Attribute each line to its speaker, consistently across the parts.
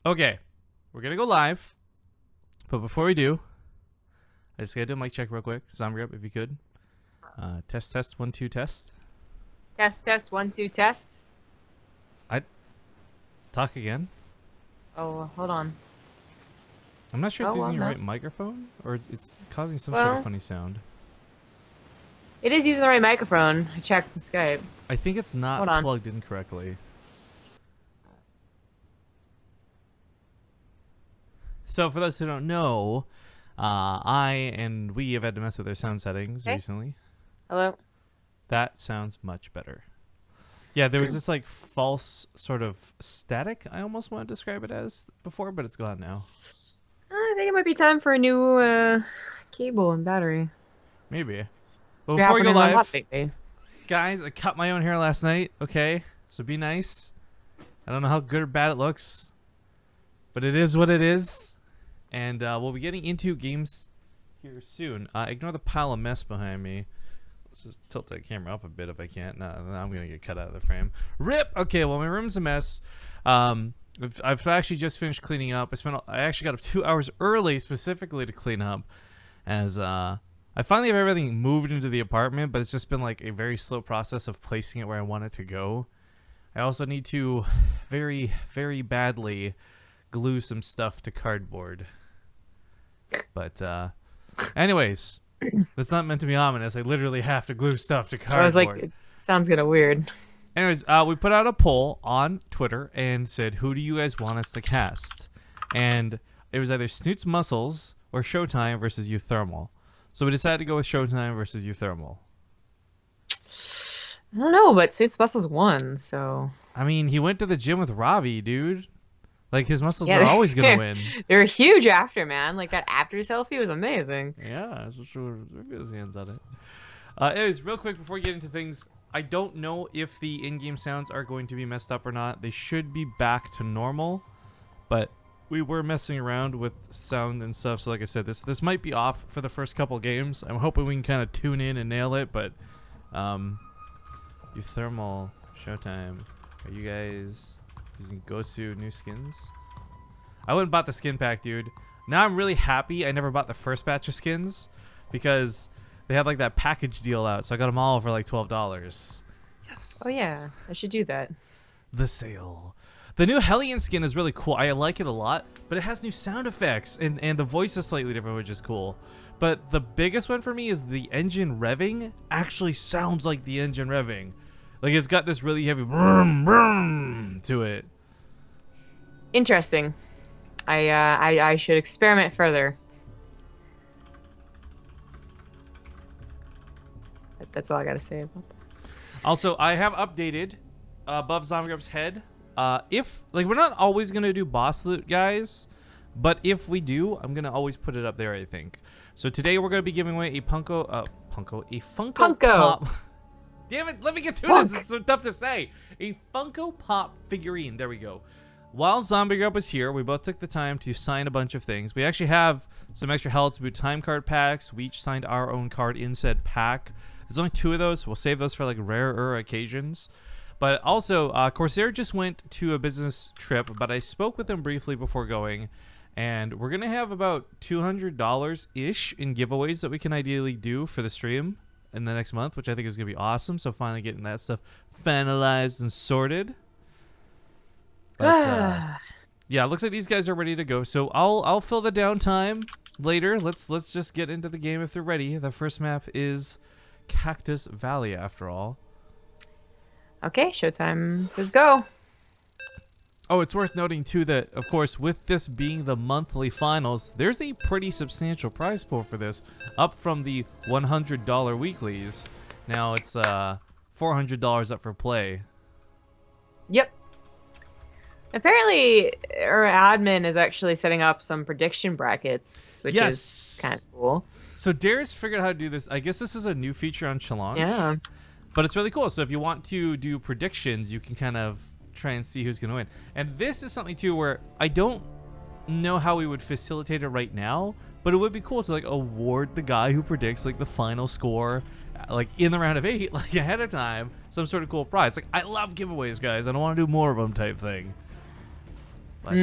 Speaker 1: Okay, we're gonna go live, but before we do, I just gotta do a mic check real quick. Zombie up, if you could. Test 1 2 test.
Speaker 2: Test 1 2 test.
Speaker 1: I talk again.
Speaker 2: Oh, hold on.
Speaker 1: I'm not sure it's using the
Speaker 2: no.
Speaker 1: right microphone, or it's causing some sort of funny sound.
Speaker 2: It is using the right microphone. I checked the Skype.
Speaker 1: I think it's not plugged in correctly. So for those who don't know, we have had to mess with our sound settings recently.
Speaker 2: Hello?
Speaker 1: That sounds much better. Yeah, there was this like false sort of static, I almost want to describe it as before, but it's gone now.
Speaker 2: I think it might be time for a new cable and battery.
Speaker 1: Maybe. But before we go live,
Speaker 2: lately.
Speaker 1: guys, I cut my own hair last night, okay? So be nice. I don't know how good or bad it looks, but it is what it is. And we'll be getting into games here soon. Ignore the pile of mess behind me. Let's just tilt that camera up a bit if I can't. No, I'm going to get cut out of the frame. RIP! Okay, well, my room's a mess. I've actually just finished cleaning up. I actually got up 2 hours early specifically to clean up, as I finally have everything moved into the apartment, but it's just been like a very slow process of placing it where I want it to go. I also need to very, very badly glue some stuff to cardboard. But anyways, that's not meant to be ominous. I literally have to glue stuff to cardboard.
Speaker 2: I was like, it sounds kind of weird.
Speaker 1: Anyways, we put out a poll on Twitter and said, who do you guys want us to cast? And it was either Snoot's Muscles or ShoWTimE versus uThermal. So we decided to go with ShoWTimE versus uThermal.
Speaker 2: I don't know, but Suits Muscles won, so...
Speaker 1: I mean, he went to the gym with Ravi, dude. Like, his muscles are always going to win.
Speaker 2: They're huge after, man. Like, that after selfie was amazing.
Speaker 1: Yeah, for sure. His hands on it. Anyways, real quick before we get into things, I don't know if the in-game sounds are going to be messed up or not. They should be back to normal, but we were messing around with sound and stuff. So like I said, this might be off for the first couple games. I'm hoping we can kind of tune in and nail it, but uThermal, ShoWTimE, are you guys using Gosu new skins? I went and bought the skin pack, dude. Now I'm really happy I never bought the first batch of skins because they had like that package deal out, so I got them all for like $12. Yes.
Speaker 2: Oh yeah, I should do that.
Speaker 1: The sale. The new Hellion skin is really cool. I like it a lot, but it has new sound effects and the voice is slightly different, which is cool. But the biggest one for me is the engine revving actually sounds like the engine revving. Like it's got this really heavy brum brum to it.
Speaker 2: Interesting. I should experiment further. That's all I gotta say about that.
Speaker 1: Also, I have updated above Zombie Grub's head. If like we're not always gonna do boss loot, guys, but if we do, I'm gonna always put it up there, I think. So today we're gonna be giving away a Funko Pop. Damn it, let me get to this. This is so tough to say. A Funko Pop figurine. There we go. While Zombie Grub was here, we both took the time to sign a bunch of things. We actually have some extra Hell Boot time card packs. We each signed our own card in said pack. There's only 2 of those. So we'll save those for like rarer occasions. But also, Corsair just went to a business trip, but I spoke with them briefly before going. And we're going to have about $200-ish in giveaways that we can ideally do for the stream in the next month, which I think is going to be awesome. So finally getting that stuff finalized and sorted. But yeah, it looks like these guys are ready to go. So I'll fill the downtime later. Let's just get into the game if they're ready. The first map is Cactus Valley, after all.
Speaker 2: Okay, ShoWTimE says go.
Speaker 1: Oh, it's worth noting too that, of course, with this being the monthly finals, there's a pretty substantial prize pool for this, up from the $100 weeklies. Now it's $400 up for play.
Speaker 2: Yep. Apparently, our admin is actually setting up some prediction brackets, which is kind of cool.
Speaker 1: So Dare's figured out how to do this. I guess this is a new feature on Challenge.
Speaker 2: Yeah.
Speaker 1: But it's really cool. So if you want to do predictions, you can kind of try and see who's going to win. And this is something too where I don't know how we would facilitate it right now, but it would be cool to like award the guy who predicts like the final score like in the round of 8 like ahead of time, some sort of cool prize. Like I love giveaways, guys. I don't want to do more of them type thing. But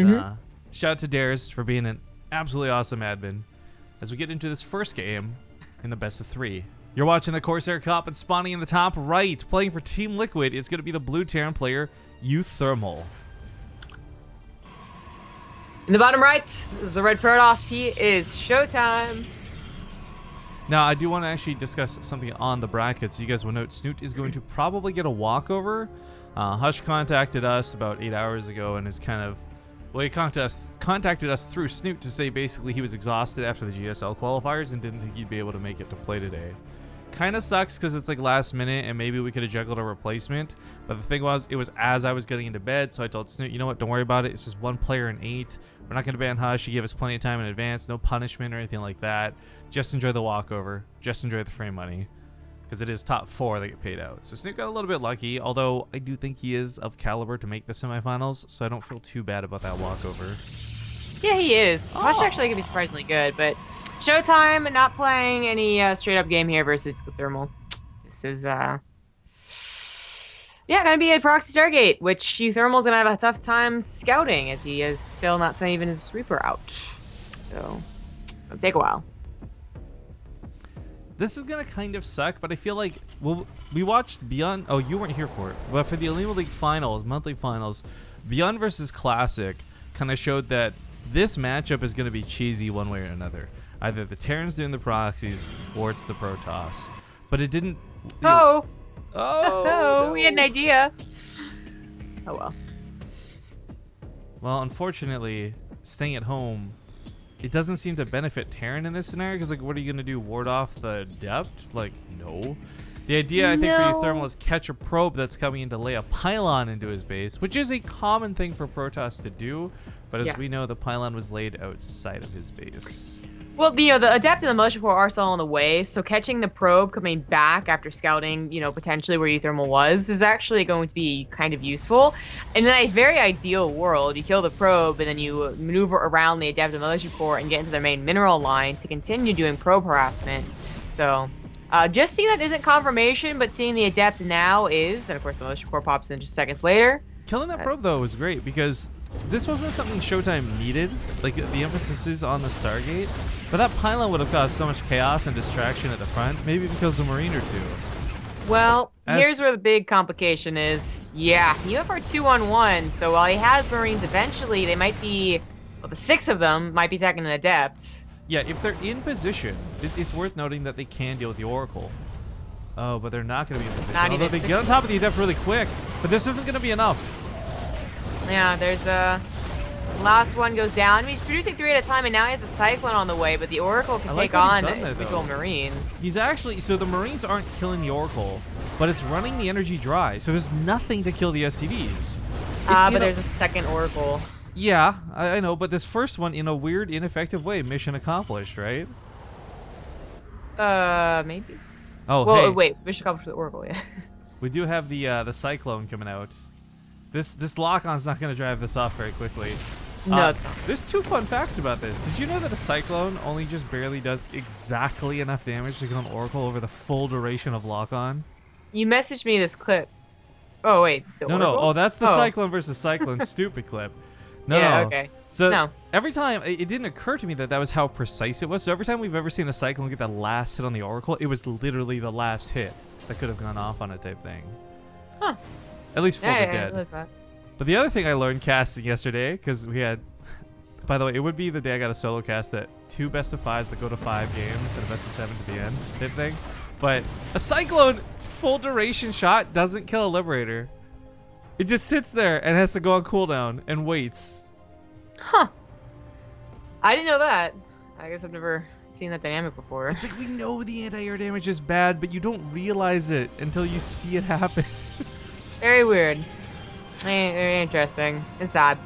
Speaker 1: Shout out to Dares for being an absolutely awesome admin as we get into this first game in the best of 3. You're watching the Corsair Cup, and spawning in the top right, playing for Team Liquid, it's going to be the blue Terran player, uThermal.
Speaker 2: In the bottom right is the red Protoss. He is ShoWTimE.
Speaker 1: Now, I do want to actually discuss something on the brackets. You guys will note Snoot is going to probably get a walkover. Hush contacted us about 8 hours ago and is kind of... Well, he contacted us through Snoot to say basically he was exhausted after the GSL qualifiers and didn't think he'd be able to make it to play today. Kind of sucks because it's like last minute and maybe we could have juggled a replacement. But the thing was, it was as I was getting into bed, so I told Snoot, you know what, don't worry about it. It's just one player in 8. We're not going to ban Hush. He gave us plenty of time in advance. No punishment or anything like that. Just enjoy the walkover. Just enjoy the free money. Because it is top 4 that get paid out. So Snoot got a little bit lucky, although I do think he is of caliber to make the semifinals, so I don't feel too bad about that walkover.
Speaker 2: Yeah, he is. Hush actually could be surprisingly good, but ShoWTimE not playing any straight up game here versus uThermal. This is gonna be a proxy Stargate, which uThermal's gonna have a tough time scouting as he is still not sent even his Reaper out. So it'll take a while.
Speaker 1: This is gonna kind of suck, but I feel like we watched Beyond. Oh, you weren't here for it, but for the Elite League finals, monthly finals, Beyond versus Classic kind of showed that this matchup is gonna be cheesy one way or another. Either the Terrans doing the proxies or it's the Protoss. But it didn't.
Speaker 2: Oh,
Speaker 1: no.
Speaker 2: we had an idea. Oh well.
Speaker 1: Well, unfortunately, staying at home, it doesn't seem to benefit Terran in this scenario, because, like, what are you going to do? Ward off the depth? Like, no. The idea, I think, for uThermal is catch a probe that's coming in to lay a pylon into his base, which is a common thing for Protoss to do, but as we know, the pylon was laid outside of his base.
Speaker 2: Well, you know, the Adept and the Militia Corps are still on the way, so catching the probe coming back after scouting, you know, potentially where uThermal was, is actually going to be kind of useful. And in a very ideal world, you kill the probe and then you maneuver around the Adept and Militia Corps and get into their main mineral line to continue doing probe harassment. So, just seeing that isn't confirmation, but seeing the Adept now is, and of course the Militia Corps pops in just seconds later.
Speaker 1: Killing that probe, though, was great, because this wasn't something ShoWTimE needed. Like, the emphasis is on the Stargate, but that pylon would have caused so much chaos and distraction at the front, maybe even kills a Marine or 2.
Speaker 2: Well, here's where the big complication is. Yeah, you have our 2-on-1, so while he has Marines eventually, they might be, well, the 6 of them might be attacking an Adept.
Speaker 1: Yeah, if they're in position, it's worth noting that they can deal with the Oracle. Oh, but they're not going to be in position. Although they get on top of the Adept really quick, but this isn't going to be enough.
Speaker 2: Yeah, there's last one goes down. He's producing 3 at a time, and now he has a Cyclone on the way, but the Oracle can take on individual Marines.
Speaker 1: He's actually, so the Marines aren't killing the Oracle, but it's running the energy dry, so there's nothing to kill the SCVs.
Speaker 2: But there's a second Oracle.
Speaker 1: Yeah, I know, but this first one, in a weird, ineffective way, mission accomplished, right?
Speaker 2: Maybe.
Speaker 1: Oh,
Speaker 2: well,
Speaker 1: hey.
Speaker 2: Wait, mission accomplished with the Oracle, yeah.
Speaker 1: We do have the Cyclone coming out. This lock-on's not going to drive this off very quickly.
Speaker 2: No, it's not.
Speaker 1: There's 2 fun facts about this. Did you know that a Cyclone only just barely does exactly enough damage to kill an Oracle over the full duration of lock-on?
Speaker 2: You messaged me this clip. Oh, wait.
Speaker 1: No. Oh, that's the Cyclone versus Cyclone stupid clip. No.
Speaker 2: Yeah, okay.
Speaker 1: So every time, it didn't occur to me that was how precise it was. So every time we've ever seen a Cyclone get that last hit on the Oracle, it was literally the last hit that could have gone off on a type thing. Huh. At least for the dead. But the other thing I learned casting yesterday, because we had, by the way, it would be the day I got a solo cast at 2 best of 5s that go to 5 games and a best of 7 to the end type thing. But a Cyclone full duration shot doesn't kill a Liberator. It just sits there and has to go on cooldown and waits.
Speaker 2: Huh. I didn't know that. I guess I've never seen that dynamic before.
Speaker 1: It's like we know the anti-air damage is bad, but you don't realize it until you see it happen.
Speaker 2: Very weird. Very interesting and sad.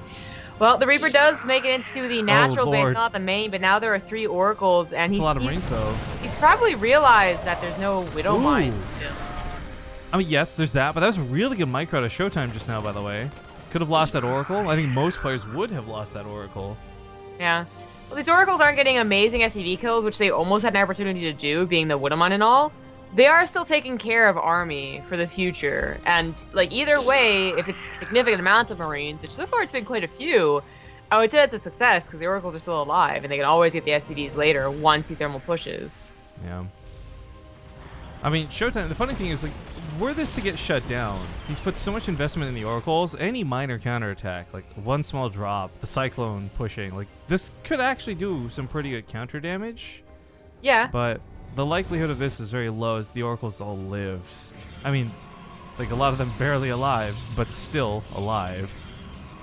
Speaker 2: Well, the Reaper does make it into the natural base, not the main, but now there are 3 Oracles, and
Speaker 1: he's a lot of Marines, though.
Speaker 2: He's probably realized that there's no Widow Mines still.
Speaker 1: I mean, yes, there's that, but that was a really good micro to ShoWTimE just now, by the way. Could have lost that Oracle. I think most players would have lost that Oracle.
Speaker 2: Yeah. Well, these Oracles aren't getting amazing SCV kills, which they almost had an opportunity to do, being the Widowmine and all. They are still taking care of army for the future, and like either way, if it's significant amounts of Marines, which so far it's been quite a few, I would say that's a success because the Oracles are still alive and they can always get the SCVs later once uThermal pushes.
Speaker 1: Yeah. I mean, ShoWTimE, the funny thing is, like, were this to get shut down, he's put so much investment in the Oracles, any minor counterattack, like one small drop, the Cyclone pushing, like, this could actually do some pretty good counter damage.
Speaker 2: Yeah.
Speaker 1: But the likelihood of this is very low as the Oracles all lived. I mean, like, a lot of them barely alive, but still alive.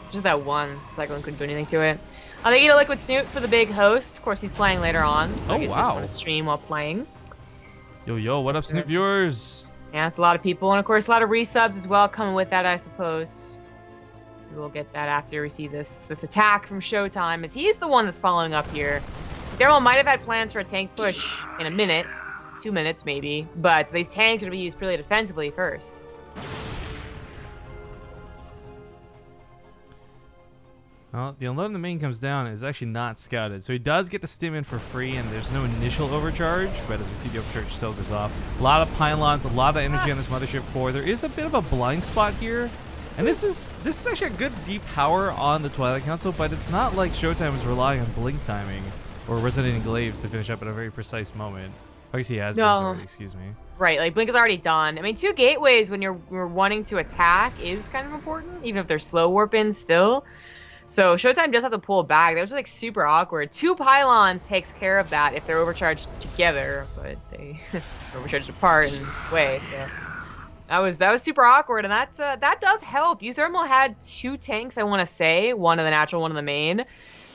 Speaker 2: It's just that one Cyclone couldn't do anything to it. They eat a Liquid Snoot for the big host. Of course, he's playing later on, so I guess he's going to stream while playing.
Speaker 1: Yo, what up, Snoop viewers?
Speaker 2: Yeah, it's a lot of people, and of course, a lot of resubs as well coming with that, I suppose. We will get that after we see this attack from ShoWTimE, as he's the one that's following up here. uThermal might have had plans for a tank push in a minute, 2 minutes maybe, but these tanks are to be used purely defensively first.
Speaker 1: Well, the unload in the main comes down is actually not scouted, so he does get to stim in for free, and there's no initial overcharge, but as we see, the overcharge still goes off. A lot of pylons, a lot of energy on this mothership core. There is a bit of a blind spot here, and this is actually a good deep power on the Twilight Council, but it's not like ShoWTimE is relying on blink timing or resonating glaives to finish up at a very precise moment. I guess he has blinked already, excuse me.
Speaker 2: Right, like blink is already done. I mean, 2 gateways when you're wanting to attack is kind of important, even if they're slow warping still. So ShoWTimE does have to pull back. That was like super awkward. 2 pylons takes care of that if they're overcharged together, but they overcharged apart in a way. So that was super awkward, and that does help. uThermal had 2 tanks, I want to say, one of the natural, one of the main,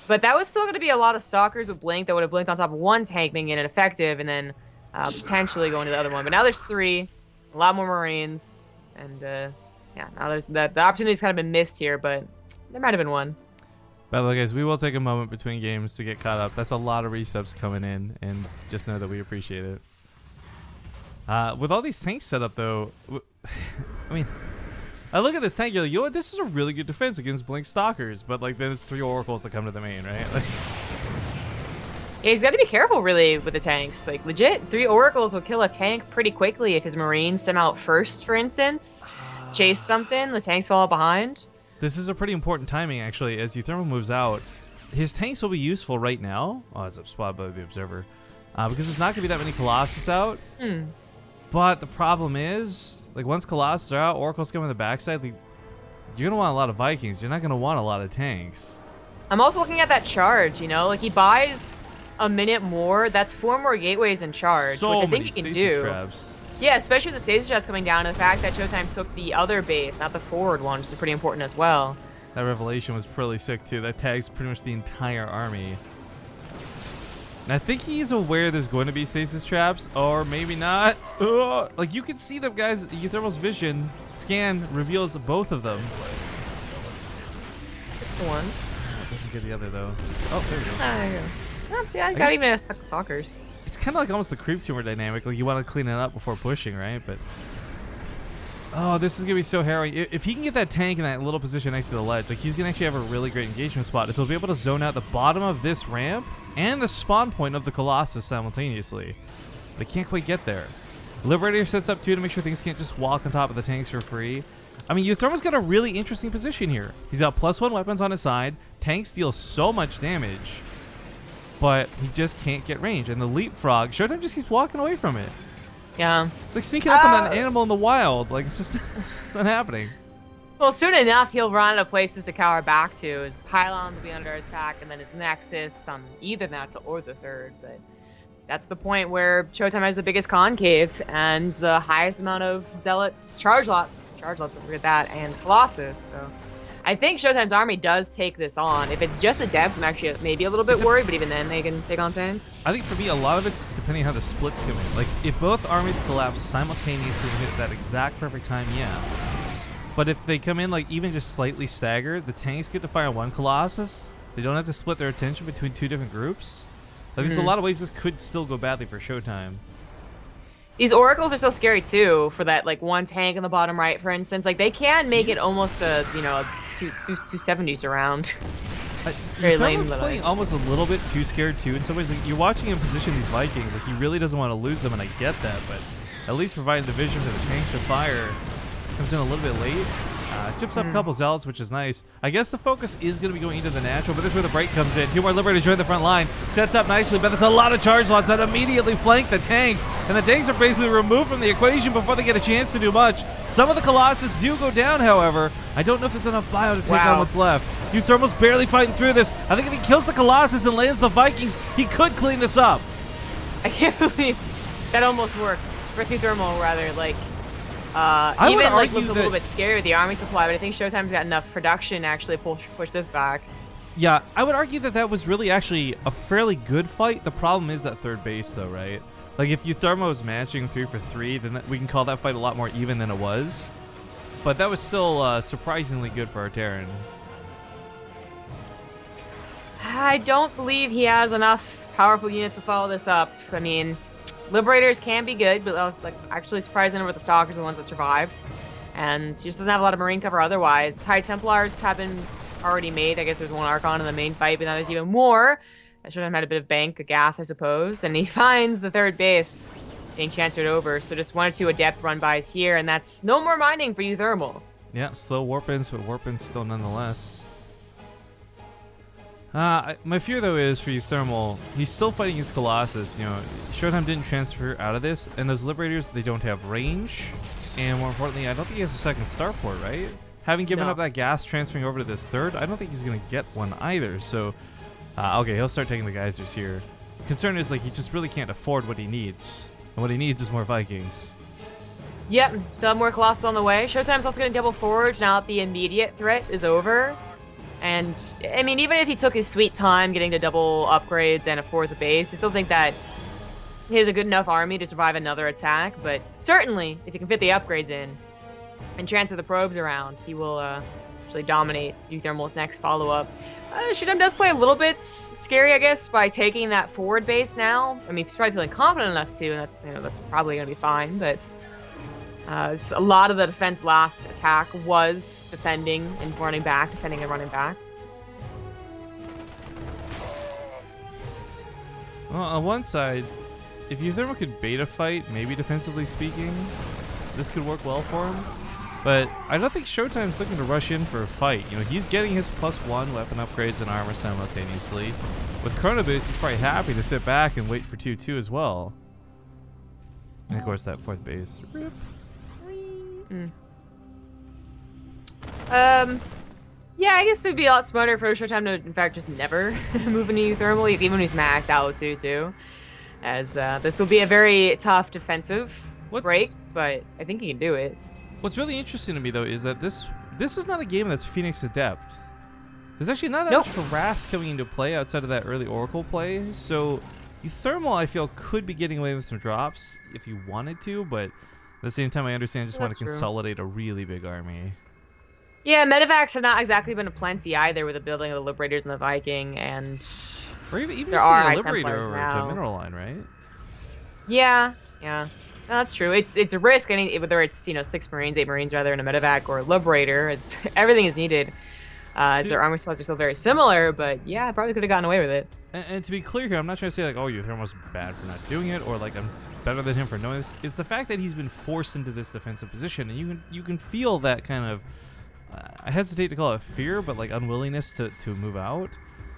Speaker 2: but that was still going to be a lot of stalkers with blink that would have blinked on top of 1 tank, making it ineffective, and then potentially going to the other one. But now there's 3, a lot more Marines, and yeah, now there's the opportunity's kind of been missed here, but there might have been one.
Speaker 1: By the way, guys, we will take a moment between games to get caught up. That's a lot of resubs coming in, and just know that we appreciate it. With all these tanks set up, though, I mean, I look at this tank, you're like, you know what, this is a really good defense against blink stalkers, but like there's 3 oracles that come to the main, right? Like,
Speaker 2: yeah, he's got to be careful, really, with the tanks. Like, legit, 3 oracles will kill a tank pretty quickly if his Marines stem out first, for instance. Chase something, the tanks fall behind.
Speaker 1: This is a pretty important timing, actually. As uThermal moves out, his tanks will be useful right now. Oh, it's up spot by the Observer. Because there's not going to be that many Colossus out. But the problem is, like, once Colossus are out, Oracles come on the backside, like, you're going to want a lot of Vikings. You're not going to want a lot of tanks.
Speaker 2: I'm also looking at that charge, you know? Like, he buys a minute more. That's 4 more gateways in charge, which I think he can do.
Speaker 1: Traps.
Speaker 2: Yeah, especially with the stasis traps coming down, and the fact that ShoWTimE took the other base, not the forward one, which is pretty important as well.
Speaker 1: That revelation was pretty sick, too. That tags pretty much the entire army. And I think he's aware there's going to be stasis traps, or maybe not. Ugh. Like, you can see them, guys. uThermal's vision scan reveals both of them.
Speaker 2: The one.
Speaker 1: Oh, doesn't get the other, though. Oh, there we go.
Speaker 2: There you go. Oh, yeah, I got even a stuck with stalkers.
Speaker 1: It's kind of like almost the creep tumor dynamic. Like, you want to clean it up before pushing, right? But oh, this is gonna be so harrowing. If he can get that tank in that little position next to the ledge, like, he's gonna actually have a really great engagement spot. So he'll be able to zone out the bottom of this ramp and the spawn point of the Colossus simultaneously. They can't quite get there. Liberator sets up too to make sure things can't just walk on top of the tanks for free. I mean, uThermal's got a really interesting position here. He's got +1 weapons on his side. Tanks deal so much damage, but he just can't get range. And the leapfrog, ShoWTimE just keeps walking away from it.
Speaker 2: Yeah.
Speaker 1: It's like sneaking up on an animal in the wild. Like, it's just, it's not happening.
Speaker 2: Well, soon enough, he'll run out of places to cower back to. His pylons will be under attack, and then his Nexus on either natural or the third. But that's the point where ShoWTimE has the biggest concave and the highest amount of Zealots, charge lots, don't forget that, and Colossus. So I think ShoWTimE's army does take this on. If it's just a Devs, I'm actually maybe a little bit worried, but even then they can take on tanks.
Speaker 1: I think for me, a lot of it's depending on how the splits come in. Like, if both armies collapse simultaneously and hit that exact perfect time, yeah. But if they come in, like, even just slightly staggered, the tanks get to fire 1 Colossus. They don't have to split their attention between 2 different groups. Like, there's a lot of ways this could still go badly for ShoWTimE.
Speaker 2: These oracles are so scary too, for that, like, 1 tank in the bottom right, for instance. Like, they can make it almost a, you know, 270s around. Very lame, but
Speaker 1: playing almost a little bit too scared too. In some ways, like, you're watching him position these Vikings. Like, he really doesn't want to lose them, and I get that. But at least providing the vision for the tanks to fire comes in a little bit late. Chips up a couple zealots, which is nice. I guess the focus is going to be going into the natural, but this is where the break comes in. 2 more Liberators join the front line. Sets up nicely, but there's a lot of charge lots that immediately flank the tanks. And the tanks are basically removed from the equation before they get a chance to do much. Some of the Colossus do go down, however. I don't know if there's enough bio to take on what's left. uThermal's barely fighting through this. I think if he kills the Colossus and lands the Vikings, he could clean this up.
Speaker 2: I can't believe that almost works. For uThermal, rather, like... even like looked a little bit scary with the army supply, but I think ShoWTimE's got enough production to actually push this back.
Speaker 1: Yeah, I would argue that that was really actually a fairly good fight. The problem is that third base, though, right? Like, if uThermal was matching 3 for 3, then we can call that fight a lot more even than it was. But that was still surprisingly good for our Terran.
Speaker 2: I don't believe he has enough powerful units to follow this up. I mean... Liberators can be good, but I was like actually surprising with the Stalkers, the ones that survived. And he just doesn't have a lot of Marine cover otherwise. High Templars have been already made. I guess there's 1 Archon in the main fight, but now there's even more. I should have had a bit of bank, a gas, I suppose. And he finds the third base being transferred over. So just 1 or 2 Adept run-bys here, and that's no more mining for uThermal.
Speaker 1: Yeah, slow warp-ins, but warp-ins still nonetheless. My fear, though, is for uThermal, he's still fighting his Colossus. You know, ShoWTimE didn't transfer out of this, and those Liberators, they don't have range. And more importantly, I don't think he has a second starport, right? Having given up that gas transferring over to this third, I don't think he's going to get one either. So, okay, he'll start taking the geysers here. Concern is, like, he just really can't afford what he needs. And what he needs is more Vikings.
Speaker 2: Yep, still have more Colossus on the way. ShoWTimE's also going to double forge now that the immediate threat is over. And, I mean, even if he took his sweet time getting to double upgrades and a 4th base, I still think that he has a good enough army to survive another attack. But certainly, if he can fit the upgrades in and transfer the probes around, he will actually dominate uThermal's next follow-up. ShoWTimE does play a little bit scary, I guess, by taking that forward base now. I mean, he's probably feeling confident enough to, and that's, that's probably going to be fine, but... a lot of the defense last attack was defending and running back, defending and running back.
Speaker 1: Well, on one side, if uThermal could beta fight, maybe defensively speaking, this could work well for him. But I don't think ShoWTimE's looking to rush in for a fight. You know, he's getting his +1 weapon upgrades and armor simultaneously. With Chrono Boost, he's probably happy to sit back and wait for 2-2 as well. And of course, that 4th base. Rip.
Speaker 2: Yeah, I guess it would be a lot smarter for ShoWTimE to, in fact, just never move into uThermal, even when he's maxed out too. As this will be a very tough defensive break, but I think he can do it. What's
Speaker 1: really interesting to me, though, is that this is not a game that's Phoenix Adept. There's actually not that much harass coming into play outside of that early Oracle play, so uThermal, I feel, could be getting away with some drops if he wanted to, but at the same time, I understand just want to consolidate a really big army.
Speaker 2: Yeah, medevacs have not exactly been aplenty either with the building of the Liberators and the Viking, and
Speaker 1: or even
Speaker 2: there are
Speaker 1: a Liberator or a mineral line, right?
Speaker 2: Yeah. No, that's true. It's a risk, whether it's 6 Marines, 8 Marines rather, in a medevac or a Liberator, as everything is needed. Their armor supplies are still very similar, but yeah, I probably could have gotten away with it.
Speaker 1: And to be clear here, I'm not trying to say like, oh, uThermal's bad for not doing it, or like I'm better than him for knowing this. It's the fact that he's been forced into this defensive position, and you can feel that kind of, I hesitate to call it fear, but like unwillingness to move out.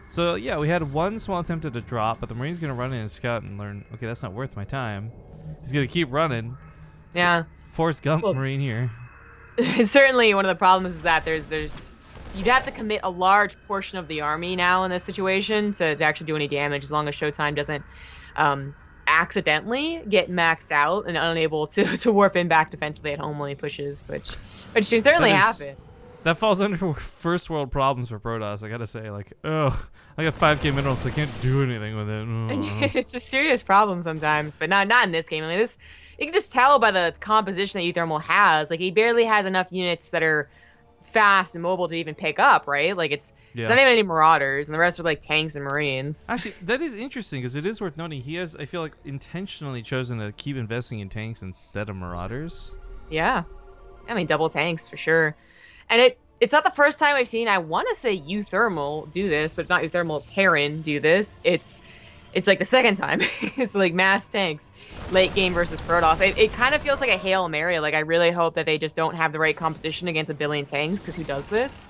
Speaker 1: So yeah, we had one small attempt at a drop, but the Marine's gonna run in and scout and learn, okay, that's not worth my time. He's gonna keep running.
Speaker 2: Yeah.
Speaker 1: Forrest Gump Marine here.
Speaker 2: Certainly one of the problems is that you'd have to commit a large portion of the army now in this situation to actually do any damage, as long as ShoWTimE doesn't accidentally get maxed out and unable to warp in back defensively at home when he pushes, which should certainly happen.
Speaker 1: That falls under first world problems for Protoss, I gotta say. Like, oh, I got 5k minerals, so I can't do anything with it.
Speaker 2: It's a serious problem sometimes, but not in this game. I mean, you can just tell by the composition that uThermal has. Like, he barely has enough units that are fast and mobile to even pick up, right? Like, it's not even any Marauders, and the rest are like tanks and Marines.
Speaker 1: Actually, that is interesting, because it is worth noting he has, I feel like, intentionally chosen to keep investing in tanks instead of Marauders.
Speaker 2: Yeah. I mean, double tanks for sure. And it's not the first time I've seen, I want to say uThermal do this, but it's not uThermal, Terran do this. It's it's like the second time. It's like mass tanks, late game versus Protoss. It kind of feels like a Hail Mary. Like I really hope that they just don't have the right composition against a billion tanks, because who does this?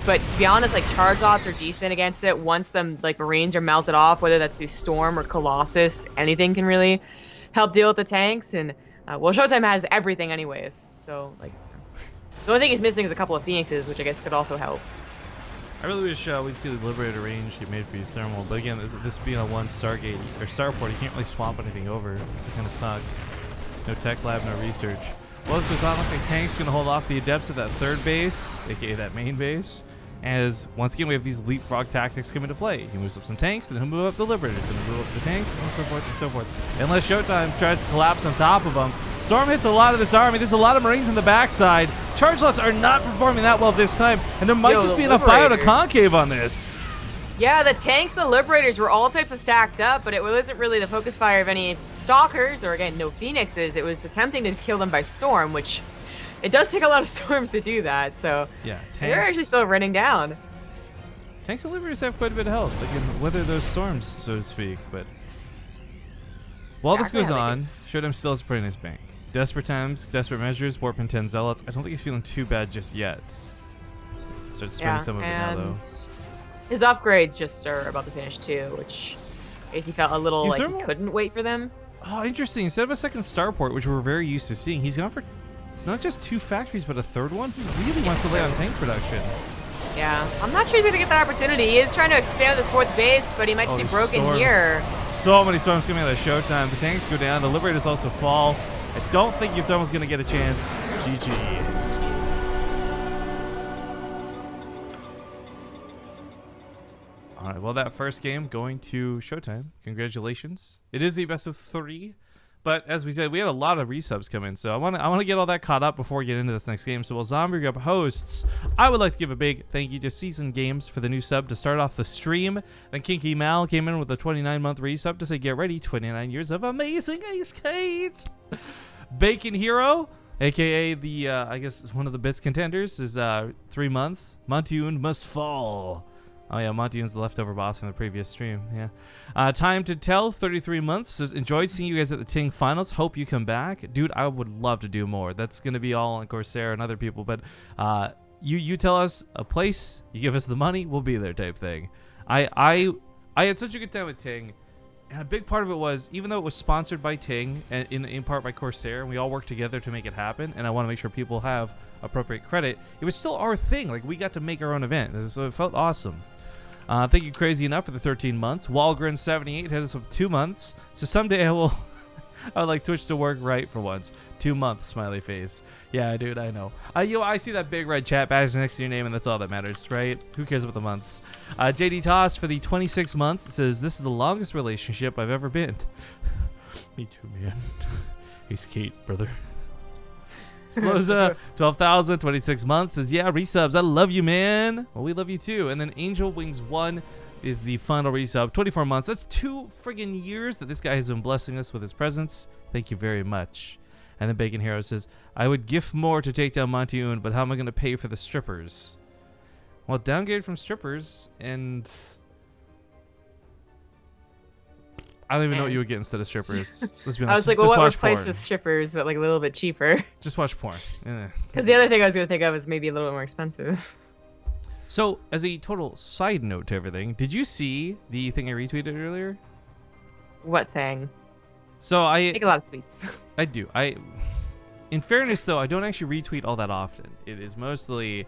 Speaker 2: But to be honest, like charge lots are decent against it. Once them like Marines are melted off, whether that's through Storm or Colossus, anything can really help deal with the tanks. And well, ShoWTimE has everything anyways. So like the only thing he's missing is a couple of Phoenixes, which I guess could also help.
Speaker 1: I really wish we'd see the Liberator range get made for uThermal, but again, this being a one Stargate or Starport, you can't really swap anything over, so it kind of sucks. No tech lab, no research. Well, this goes on, looks like Tank's going to hold off the Adepts at that third base, aka that main base, as once again we have these leapfrog tactics come into play. He moves up some tanks, then he'll move up the Liberators, then he'll move up the tanks, and so forth and so forth. Unless ShoWTimE tries to collapse on top of them. Storm hits a lot of this army. There's a lot of Marines in the backside. Charge lots are not performing that well this time, and there might just be enough bio to concave on this.
Speaker 2: Yeah, the tanks, the Liberators were all types of stacked up, but it wasn't really the focus fire of any Stalkers, or again, no Phoenixes. It was attempting to kill them by Storm, which it does take a lot of Storms to do that, so
Speaker 1: yeah,
Speaker 2: they're actually still running down.
Speaker 1: Tanks and Liberators have quite a bit of health. They can weather those storms, so to speak, but while this goes on, ShoWTimE still has a pretty nice bank. Desperate times, desperate measures, warp and 10 zealots. I don't think he's feeling too bad just yet. Start spending some of it now, though.
Speaker 2: His upgrades just are about to finish too, which I guess he felt a little like he couldn't wait for them.
Speaker 1: Oh, interesting. Instead of a second starport, which we're very used to seeing, he's gone for not just 2 factories, but a third one. He really wants to lay on tank production.
Speaker 2: Yeah, I'm not sure he's gonna get that opportunity. He is trying to expand this 4th base, but he might just be broken here.
Speaker 1: So many storms coming out of ShoWTimE. The tanks go down. The Liberators also fall. I don't think uThermal's gonna get a chance. GG. All right, well, that first game going to ShoWTimE. Congratulations. It is a best of 3, but as we said, we had a lot of resubs come in, so I want to get all that caught up before we get into this next game. So while Zombie Grub hosts, I would like to give a big thank you to Season Games for the new sub to start off the stream. Then Kinky Mal came in with a 29-month resub to say, get ready, 29 years of amazing Ace Kate. Bacon Hero, aka the I guess one of the bits contenders, is 3 months. Montiun must fall. Oh yeah, Montiun's the leftover boss from the previous stream. Yeah. Time to Tell, 33 months. Says, enjoyed seeing you guys at the Ting Finals. Hope you come back, dude. I would love to do more. That's gonna be all on Corsair and other people, but you tell us a place, you give us the money, we'll be there type thing. I had such a good time with Ting. And a big part of it was, even though it was sponsored by Ting, and in part by Corsair, and we all worked together to make it happen, and I want to make sure people have appropriate credit, it was still our thing. Like, we got to make our own event, so it felt awesome. Thank you, Crazy Enough, for the 13 months. Walgren78 had us up 2 months, so someday I would like Twitch to work right for once. 2 months, smiley face. Yeah, dude, I know. I see that big red chat badge next to your name, and that's all that matters, right? Who cares about the months? JD Toss for the 26 months says, this is the longest relationship I've ever been. Me too, man. He's Kate, brother. Sloza, 12,000, 26 months says, yeah, resubs. I love you, man. Well, we love you too. And then Angel Wings 1 is the final resub, 24 months. That's 2 friggin' years that this guy has been blessing us with his presence. Thank you very much. And then Bacon Hero says, I would gift more to take down Montiun, but how am I going to pay for the strippers? Well, downgrade from strippers, and I don't even know what you would get instead of strippers. Let's be honest.
Speaker 2: I was like, well, what replaces strippers, but like a little bit cheaper?
Speaker 1: Just watch porn.
Speaker 2: Because the other thing I was going to think of is maybe a little bit more expensive.
Speaker 1: So, as a total side note to everything, did you see the thing I retweeted earlier?
Speaker 2: What thing?
Speaker 1: So I
Speaker 2: make a lot of tweets.
Speaker 1: I do. In fairness, though, I don't actually retweet all that often. It is mostly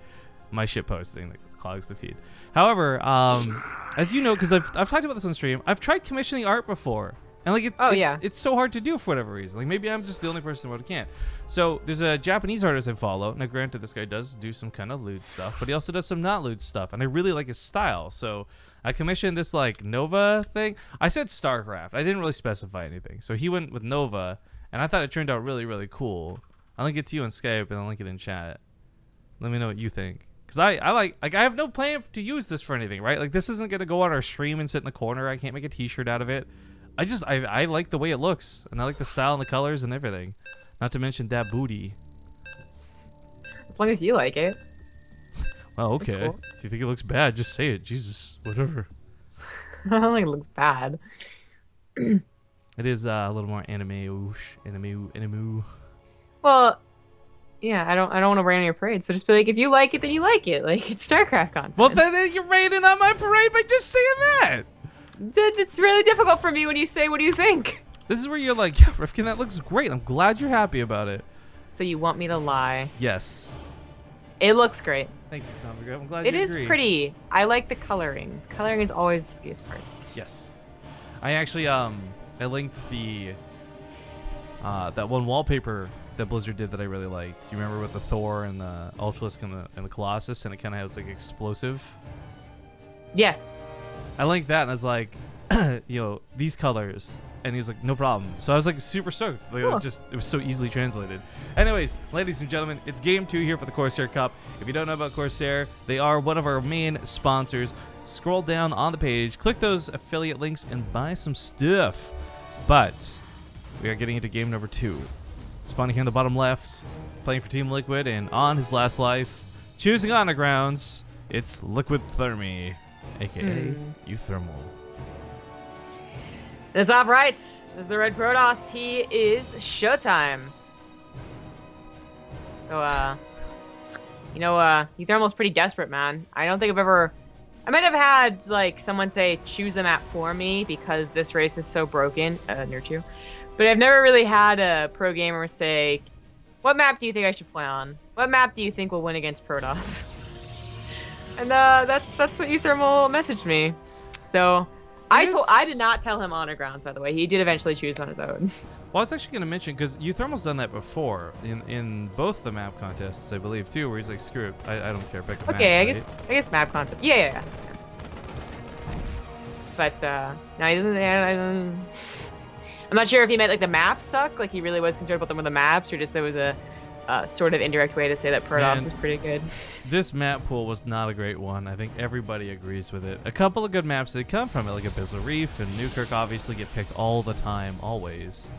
Speaker 1: my shit posting that clogs the feed. However, as you know, because I've talked about this on stream, I've tried commissioning art before, and like it's so hard to do for whatever reason. Like maybe I'm just the only person who can't. So there's a Japanese artist I follow. Now, granted, this guy does do some kind of lewd stuff, but he also does some not lewd stuff, and I really like his style. So I commissioned this like Nova thing. I said StarCraft. I didn't really specify anything. So he went with Nova, and I thought it turned out really, really cool. I'll link it to you on Skype, and I'll link it in chat. Let me know what you think. Because I have no plan to use this for anything, right? Like, this isn't going to go on our stream and sit in the corner. I can't make a t-shirt out of it. I like the way it looks, and I like the style and the colors and everything. Not to mention that booty.
Speaker 2: As long as you like it.
Speaker 1: Well, okay.
Speaker 2: Cool.
Speaker 1: If you think it looks bad, just say it. Jesus, whatever.
Speaker 2: I don't think it looks bad.
Speaker 1: It is a little more anime.
Speaker 2: Well, yeah, I don't want to rain on your parade. So just be like, if you like it, then you like it. Like, it's StarCraft content.
Speaker 1: Well, then you're raining on my parade by just saying that.
Speaker 2: It's really difficult for me when you say, what do you think?
Speaker 1: This is where you're like, yeah, Rifkin, that looks great. I'm glad you're happy about it.
Speaker 2: So you want me to lie?
Speaker 1: Yes.
Speaker 2: It looks great.
Speaker 1: Thank you, Summer. I'm glad
Speaker 2: It
Speaker 1: you
Speaker 2: is
Speaker 1: agree.
Speaker 2: pretty. I like the coloring. Coloring is always the prettiest part.
Speaker 1: Yes. I actually, I linked the, that one wallpaper that Blizzard did that I really liked. You remember with the Thor and the Ultralisk and the Colossus, and it kind of has like explosive?
Speaker 2: Yes.
Speaker 1: I linked that and I was like, you know, these colors. And he was like, no problem. So I was like super stoked. Like,
Speaker 2: Cool.
Speaker 1: it was so easily translated. Anyways, ladies and gentlemen, it's game 2 here for the Corsair Cup. If you don't know about Corsair, they are one of our main sponsors. Scroll down on the page, click those affiliate links, and buy some stuff. But we are getting into game number 2. Spawning here in the bottom left, playing for Team Liquid, and on his last life, choosing Undergrounds, it's Liquid Thermi, aka uThermal.
Speaker 2: The top right is the Red Protoss. He is ShoWTimE. So, you know, uThermal's pretty desperate, man. I don't think I might have had, like, someone say, choose the map for me because this race is so broken, near 2. But I've never really had a pro gamer say, what map do you think I should play on? What map do you think will win against Protoss? And, that's what uThermal messaged me. So... I did not tell him Honor Grounds, by the way. He did eventually choose on his own.
Speaker 1: Well, I was actually going to mention, because uThermal's done that before in both the map contests, I believe, too, where he's like, screw it, I don't care, pick a map.
Speaker 2: Okay, I
Speaker 1: right?
Speaker 2: guess map concept. Yeah. But, no, he doesn't, I'm not sure if he meant, like, the maps suck, like, he really was concerned about them with the maps, or just there was a sort of indirect way to say that Protoss is pretty good.
Speaker 1: This map pool was not a great one. I think everybody agrees with it. A couple of good maps that come from it, like Abyssal Reef and Newkirk, obviously get picked all the time, always.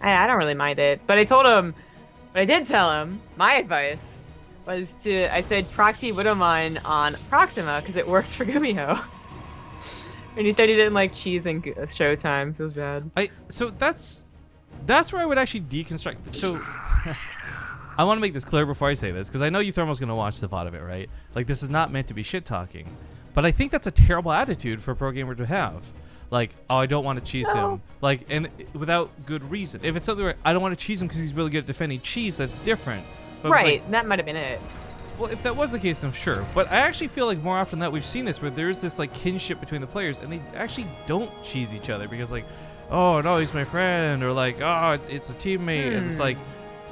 Speaker 2: I don't really mind it, but I told him, what I did tell him, my advice was I said proxy Widowmine on Proxima because it works for Gumiho. And he said he didn't like cheese and ShoWTimE. Feels bad.
Speaker 1: So that's where I would actually deconstruct. So I want to make this clear before I say this, because I know uThermal's going to watch the VOD of it, right? Like, this is not meant to be shit talking, but I think that's a terrible attitude for a pro gamer to have. Like, oh, I don't want to cheese him, like, and without good reason. If it's something where I don't want to cheese him because he's really good at defending cheese, that's different. But
Speaker 2: right,
Speaker 1: like,
Speaker 2: that might have been it.
Speaker 1: well, if that was the case, then sure. But I actually feel like more often that we've seen this where there's this like kinship between the players, and they actually don't cheese each other because like, oh no, he's my friend, or like, oh, it's a teammate, and it's like,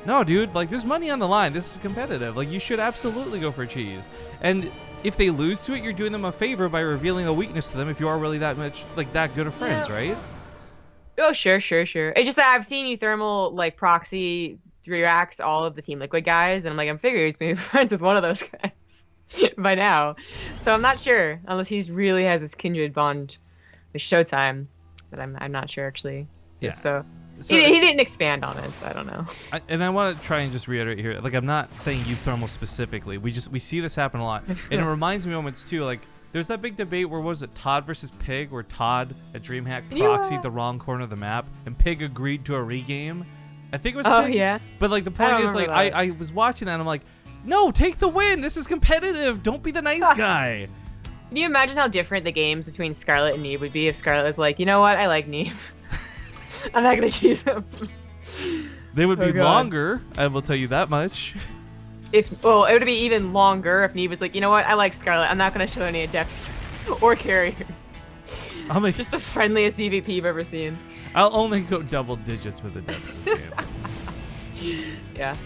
Speaker 1: no, dude, like, there's money on the line. This is competitive. Like, you should absolutely go for cheese. And if they lose to it, you're doing them a favor by revealing a weakness to them if you are really that much, like, that good of friends, right?
Speaker 2: Oh, sure. It's just that I've seen uThermal, like, proxy 3-racks all of the Team Liquid guys, and I'm like, I'm figuring he's maybe friends with one of those guys by now. So I'm not sure, unless he's really has this kindred bond with ShoWTimE. But I'm not sure, actually.
Speaker 1: Yeah.
Speaker 2: So he didn't expand on it, so I don't know.
Speaker 1: I want to try and just reiterate here. Like, I'm not saying uThermal specifically. We see this happen a lot. And it reminds me of moments, too. Like, there's that big debate where, was it Todd versus Pig, where Todd at DreamHack proxied the wrong corner of the map, and Pig agreed to a regame. I think it was Pig.
Speaker 2: Oh, yeah.
Speaker 1: But, like, the point is, like, I was watching that, and I'm like, no, take the win. This is competitive. Don't be the nice guy.
Speaker 2: Can you imagine how different the games between Scarlet and Neve would be if Scarlet was like, you know what, I like Neve. I'm not gonna choose him.
Speaker 1: They would be longer, I will tell you that much.
Speaker 2: Well, it would be even longer if Neve was like, you know what, I like Scarlet. I'm not gonna show any adepts or carriers. Just the friendliest EVP you've ever seen.
Speaker 1: I'll only go double digits with adepts this game.
Speaker 2: Yeah.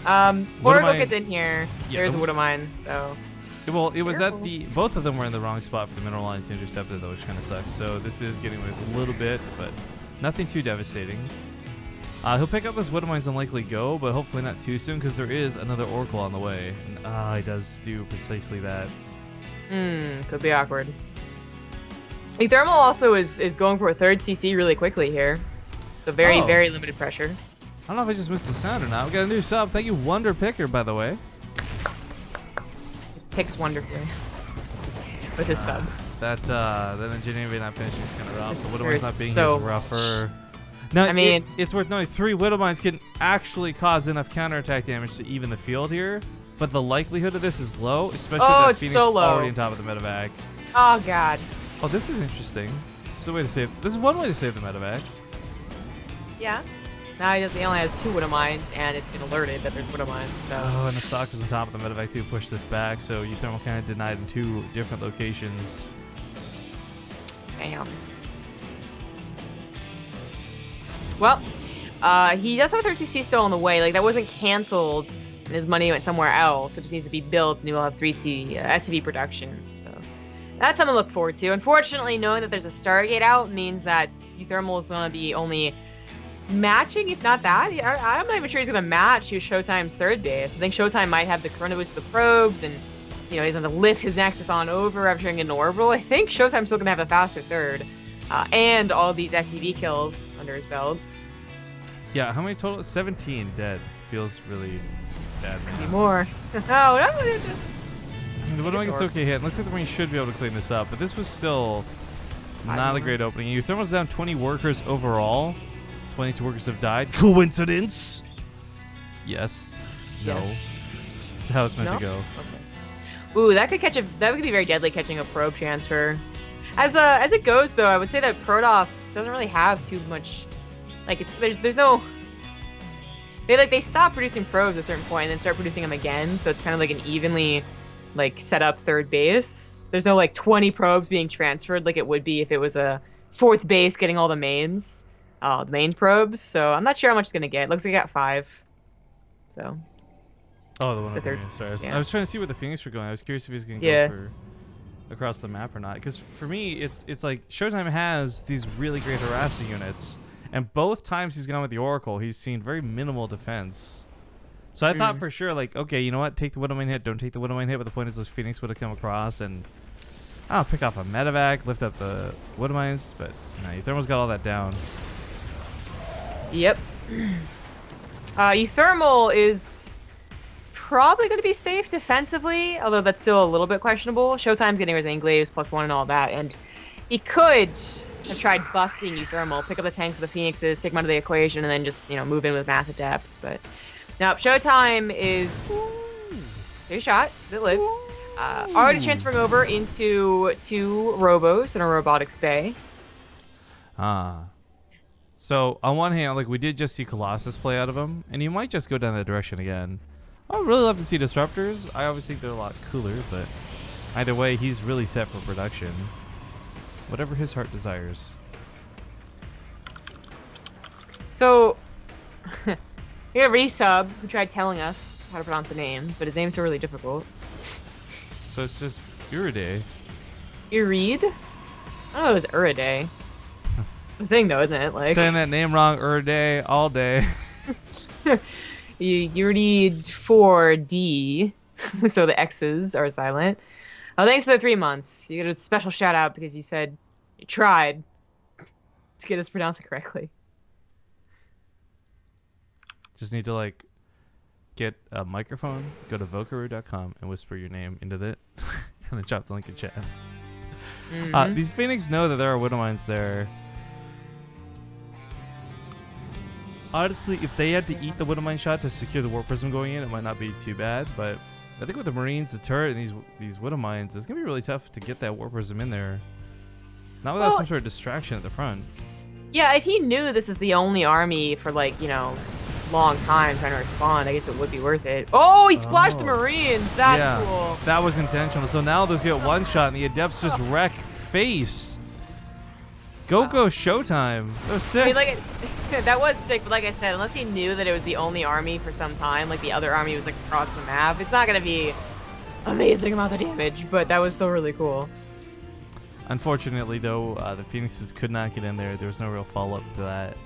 Speaker 2: Oracle gets in here.
Speaker 1: Yeah,
Speaker 2: There's Widowmine, so.
Speaker 1: Well, it was at both of them were in the wrong spot for the mineral line to intercept it, though, which kind of sucks. So this is getting away with a little bit, but nothing too devastating. He'll pick up this Widowmine's unlikely go, but hopefully not too soon, because there is another Oracle on the way. And, he does do precisely that.
Speaker 2: Could be awkward. uThermal also is going for a 3rd CC really quickly here. So very limited pressure.
Speaker 1: I don't know if I just missed the sound or not. We got a new sub. Thank you, Wonder Picker, by the way.
Speaker 2: Picks wonderfully with his sub.
Speaker 1: that engineering not finishing is kind of rough.
Speaker 2: This
Speaker 1: The Widowmine's not
Speaker 2: hurts
Speaker 1: being
Speaker 2: so
Speaker 1: as rougher. Now,
Speaker 2: I mean,
Speaker 1: it's worth noting 3 Widowmines can actually cause enough counterattack damage to even the field here, but the likelihood of this is low, especially with that
Speaker 2: it's
Speaker 1: Phoenix
Speaker 2: so low.
Speaker 1: already on top of the medevac.
Speaker 2: Oh god.
Speaker 1: Oh, this is interesting. This is a way to save. This is one way to save the medevac.
Speaker 2: Yeah. Now he only has 2 Widowmines, and it's been alerted that there's Widowmines, so.
Speaker 1: Oh, and the stock is on top of the medevac to push this back, so uThermal kind of denied in 2 different locations.
Speaker 2: Damn. Well, he does have a 13C still on the way. Like, that wasn't canceled, and his money went somewhere else. It just needs to be built, and he will have 3C SCV production. So that's something to look forward to. Unfortunately, knowing that there's a Stargate out means that uThermal is going to be only matching, if not that. I'm not even sure he's going to match ShoWTimE's 3rd base. I think ShoWTimE might have the Corona boost of the probes, and you know, he's going to lift his Nexus on over after getting an orbital. I think ShoWTimE's still going to have a faster 3rd. And all these SCV kills under his belt.
Speaker 1: Yeah, how many total? 17 dead. Feels really bad, man.
Speaker 2: Maybe more. No.
Speaker 1: The Widowmine gets okay hit. Looks like the Marine should be able to clean this up, but this was still not a great opening. uThermal's down 20 workers overall. 22 workers have died. Coincidence? Yes. No. This is how it's meant to go.
Speaker 2: Okay. Ooh, that could be very deadly, catching a probe transfer. As it goes, though, I would say that Protoss doesn't really have too much. Like, there's no. They stop producing probes at a certain point and then start producing them again, so it's kind of like an evenly, like, set up 3rd base. There's no like 20 probes being transferred like it would be if it was a 4th base getting all the mains, the main probes. So I'm not sure how much it's gonna get. Looks like I got 5. So.
Speaker 1: Oh, the one
Speaker 2: The
Speaker 1: over here. Sorry,
Speaker 2: yeah.
Speaker 1: I was trying to see where the Phoenix were going. I was curious if he was gonna go for across the map or not, because for me it's like ShoWTimE has these really great harassing units, and both times he's gone with the Oracle he's seen very minimal defense. So I thought for sure, like, okay, you know what, take the Widowmine hit, don't take the Widowmine hit, but the point is those Phoenix would have come across and I'll pick off a medevac, lift up the Widowmines, but no, uThermal's got all that down.
Speaker 2: Yep. uThermal is probably going to be safe defensively, although that's still a little bit questionable. ShoWTimE's getting his Anglaves +1 and all that, and he could have tried busting uThermal, pick up the tanks of the Phoenixes, take them out of the equation, and then just, you know, move in with massive depths. But now ShoWTimE is a shot that lives. Already transferring over into 2 robos in a robotics bay.
Speaker 1: So on one hand, like, we did just see Colossus play out of him, and he might just go down that direction again. I would really love to see Disruptors. I always think they're a lot cooler, but either way, he's really set for production. Whatever his heart desires. So,
Speaker 2: we got a resub who tried telling us how to pronounce the name, but his name's so really difficult.
Speaker 1: So it's just Uriday.
Speaker 2: Urid? I don't know, it was Uriday. The thing, though, isn't it? Like,
Speaker 1: saying that name wrong Uriday all day.
Speaker 2: You need 4D, so the X's are silent. Oh, thanks for the 3 months. You get a special shout out because you said you tried to get us to pronounce it correctly.
Speaker 1: Just need to, like, get a microphone, go to vocaroo.com and whisper your name into it, and then drop the link in chat. These Phoenix know that there are Widowmines there. Honestly, if they had to eat the Widowmine shot to secure the Warp Prism going in, it might not be too bad, but I think with the Marines, the turret, and these Widowmines, it's going to be really tough to get that Warp Prism in there. Not without some sort of distraction at the front.
Speaker 2: Yeah, if he knew this is the only army for, like, you know, long time trying to respond, I guess it would be worth it. Oh, he splashed the Marines! That's cool.
Speaker 1: That was intentional. So now those get one shot, and the Adepts just wreck face. Go ShoWTimE. That was sick.
Speaker 2: I mean, like, that was sick, but like I said, unless he knew that it was the only army for some time, like the other army was like across the map, it's not gonna be amazing amounts of damage, but that was still really cool.
Speaker 1: Unfortunately, though, the Phoenixes could not get in there. There was no real follow-up to that.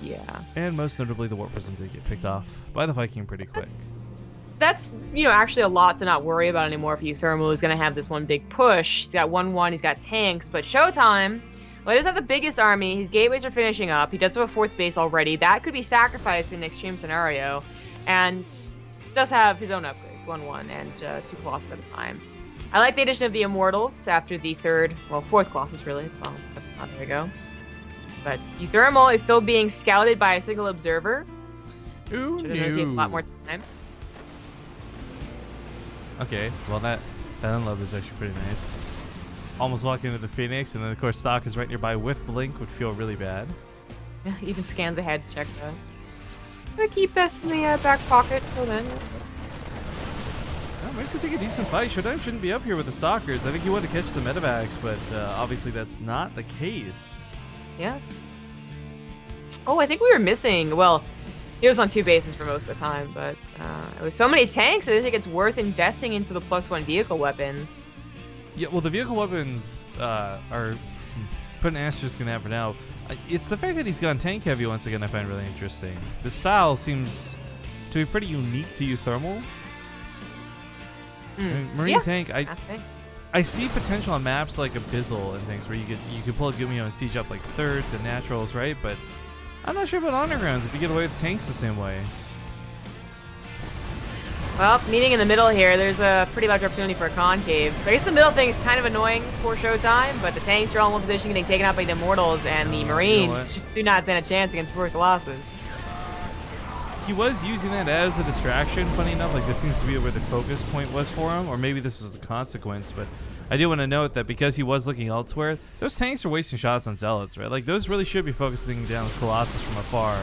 Speaker 2: Yeah.
Speaker 1: And most notably, the Warp Prism did get picked off by the Viking pretty quick.
Speaker 2: That's, you know, actually a lot to not worry about anymore for uThermal, who's going to have this one big push. He's got 1-1, he's got tanks, but ShoWTimE, well, he doesn't have the biggest army. His gateways are finishing up. He does have a 4th base already. That could be sacrificed in an extreme scenario. And does have his own upgrades, 1-1 and 2 Colossus at a time. I like the addition of the Immortals after the fourth Colossus, really. It's all, oh, there we go. But uThermal is still being scouted by a single observer.
Speaker 1: Ooh,
Speaker 2: Should have noticed he has a lot more time.
Speaker 1: Okay, well that unload is actually pretty nice. Almost walking into the Phoenix, and then of course stock is right nearby with Blink, would feel really bad.
Speaker 2: Yeah, even scans ahead to check that. I'm gonna keep this in the back pocket till then.
Speaker 1: Well, Mace could take a decent fight. ShoWTimE shouldn't be up here with the Stalkers. I think he wanted to catch the medevacs, but obviously that's not the case.
Speaker 2: Yeah. Oh, I think we were missing. Well, he was on 2 bases for most of the time, but it was so many tanks. I think it's worth investing into the +1 vehicle weapons.
Speaker 1: Yeah, well, the vehicle weapons are putting an asterisk in that for now. It's the fact that he's gone tank heavy once again I find really interesting. The style seems to be pretty unique to uThermal. I mean, Marine tank, I see potential on maps like Abyssal and things where you could pull a Gumio and siege up like thirds and naturals, right? But I'm not sure about undergrounds if you get away with tanks the same way.
Speaker 2: Well, meeting in the middle here, there's a pretty large opportunity for a concave. So I guess the middle thing is kind of annoying for ShoWTimE, but the tanks are all in one position getting taken out by the Immortals, and the Marines just do not stand a chance against 4 Colossus.
Speaker 1: He was using that as a distraction, funny enough. Like, this seems to be where the focus point was for him, or maybe this was the consequence, but I do want to note that because he was looking elsewhere, those tanks are wasting shots on Zealots, right? Like, those really should be focusing down this Colossus from afar.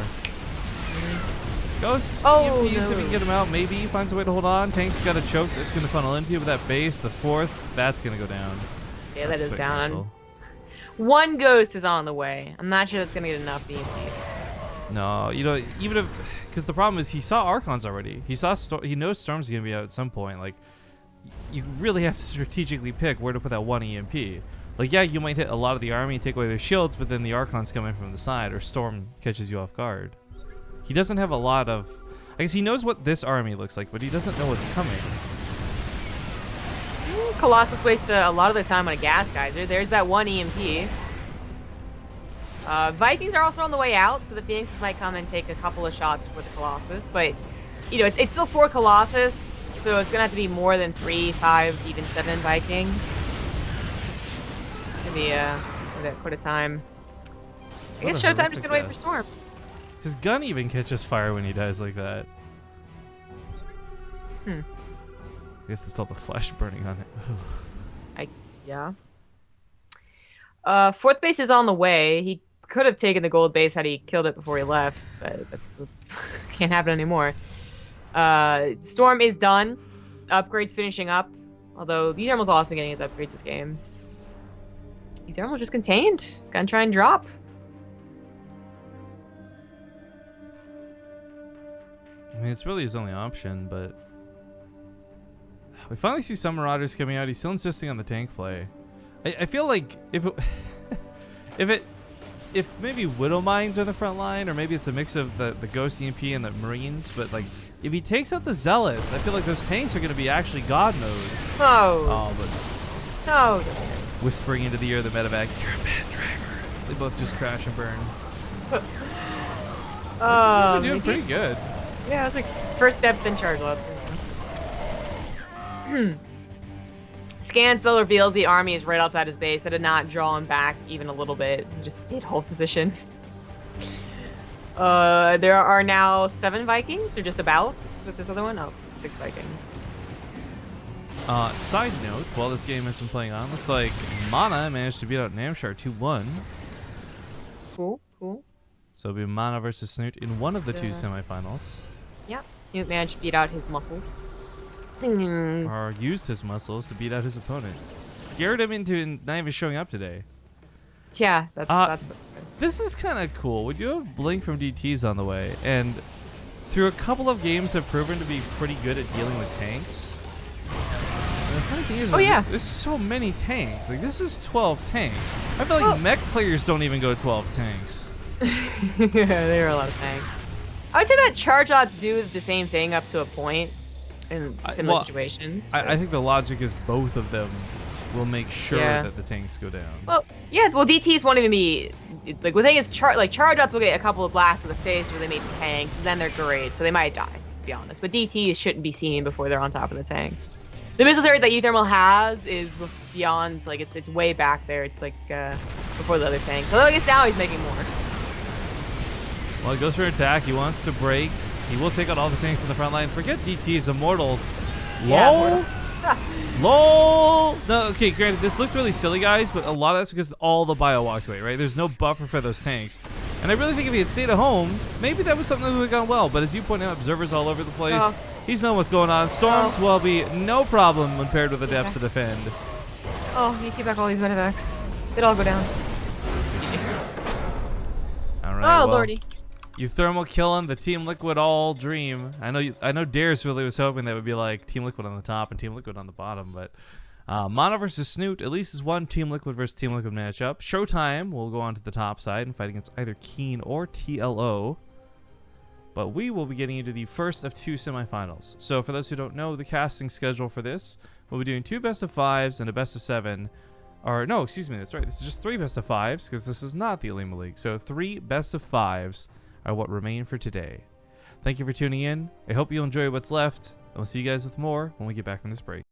Speaker 1: Ghost,
Speaker 2: no.
Speaker 1: if he can get him out, maybe he finds a way to hold on. Tank's got a choke that's going to funnel into you with that base. The 4th, that's going to go down.
Speaker 2: Yeah, that is down. Cancel. 1 Ghost is on the way. I'm not sure that's going to get enough EMPs.
Speaker 1: No, you know, even if... Because the problem is he saw Archons already. He knows Storm's going to be out at some point. Like, you really have to strategically pick where to put that 1 EMP. Like, yeah, you might hit a lot of the army and take away their shields, but then the Archons come in from the side, or Storm catches you off guard. He doesn't have a lot of... I guess he knows what this army looks like, but he doesn't know what's coming.
Speaker 2: Colossus wastes a lot of their time on a gas geyser. There's that 1 EMP. Vikings are also on the way out, so the Phoenixes might come and take a couple of shots for the Colossus. But, you know, it's still 4 Colossus, so it's going to have to be more than 3, 5, even 7 Vikings. Maybe quite a time. I guess ShoWTimE just going to wait for Storm.
Speaker 1: His gun even catches fire when he dies like that. I guess it's all the flesh burning on it.
Speaker 2: Yeah. 4th base is on the way. He could have taken the gold base had he killed it before he left, but that's can't happen anymore. Storm is done. Upgrades finishing up. Although uThermal's also getting his upgrades this game. uThermal just contained. He's gonna try and drop.
Speaker 1: I mean, it's really his only option, but we finally see some Marauders coming out. He's still insisting on the tank play. I feel like if maybe Widow Mines are the front line, or maybe it's a mix of the Ghost EMP and the Marines, but like if he takes out the Zealots, I feel like those tanks are going to be actually God mode.
Speaker 2: Oh,
Speaker 1: but
Speaker 2: no.
Speaker 1: Whispering into the ear of the medevac, "You're a bad driver." They both just crash and burn. These are doing pretty good.
Speaker 2: Yeah, it's like first step in charge left. Scan still reveals the army is right outside his base. I did not draw him back even a little bit. He just stayed hold position. There are now 7 Vikings, or just about, with this other one. Oh, 6 Vikings.
Speaker 1: Side note, while this game has been playing on, looks like Mana managed to beat out Namshar 2-1.
Speaker 2: Cool.
Speaker 1: So it'll be Mana versus Snoot in one of the 2 semifinals.
Speaker 2: Yeah, Snoot managed to beat out his muscles.
Speaker 1: Or used his muscles to beat out his opponent. Scared him into not even showing up today.
Speaker 2: Yeah, that's
Speaker 1: this is kind of cool. We do have Blink from DTs on the way, and through a couple of games have proven to be pretty good at dealing with tanks. And the funny thing is, there's so many tanks. Like, this is 12 tanks. I feel like mech players don't even go 12 tanks.
Speaker 2: Yeah, there are a lot of tanks. I would say that charge odds do the same thing up to a point in similar situations.
Speaker 1: I think the logic is both of them will make sure that the tanks go down.
Speaker 2: Well, yeah. Well, DTs won't even be like. The thing is, charge odds will get a couple of blasts to the face where they meet the tanks, and then they're great, so they might die. To be honest, but DTs shouldn't be seen before they're on top of the tanks. The missile turret that uThermal has is beyond, like, it's way back there. It's like before the other tank. So I guess now he's making more.
Speaker 1: Well, he goes for an attack. He wants to break. He will take out all the tanks in the front line. Forget DTs, Immortals.
Speaker 2: Yeah,
Speaker 1: LOL.
Speaker 2: Immortals.
Speaker 1: LOL. No, okay, granted, this looked really silly, guys, but a lot of that's because all the bio walked away, right? There's no buffer for those tanks. And I really think if he had stayed at home, maybe that was something that would have gone well. But as you point out, observers all over the place.
Speaker 2: Oh.
Speaker 1: He's knowing what's going on. Storms will be no problem when paired with the depths to defend.
Speaker 2: Oh, you keep back all these medevacs. They'd all go down.
Speaker 1: All right.
Speaker 2: Oh,
Speaker 1: well,
Speaker 2: lordy.
Speaker 1: uThermal killing the Team Liquid all dream. I know Dares really was hoping that would be like Team Liquid on the top and Team Liquid on the bottom, but Mono versus Snoot at least is one Team Liquid versus Team Liquid matchup. ShoWTimE will go on to the top side and fight against either Keen or TLO. But we will be getting into the first of 2 semifinals. So for those who don't know the casting schedule for this, we'll be doing 2 best-of-5s and a best-of-7. Or no, excuse me, that's right. This is just 3 best-of-5s because this is not the Elima League. So 3 best-of-5s are what remain for today. Thank you for tuning in. I hope you'll enjoy what's left, and we'll see you guys with more when we get back from this break.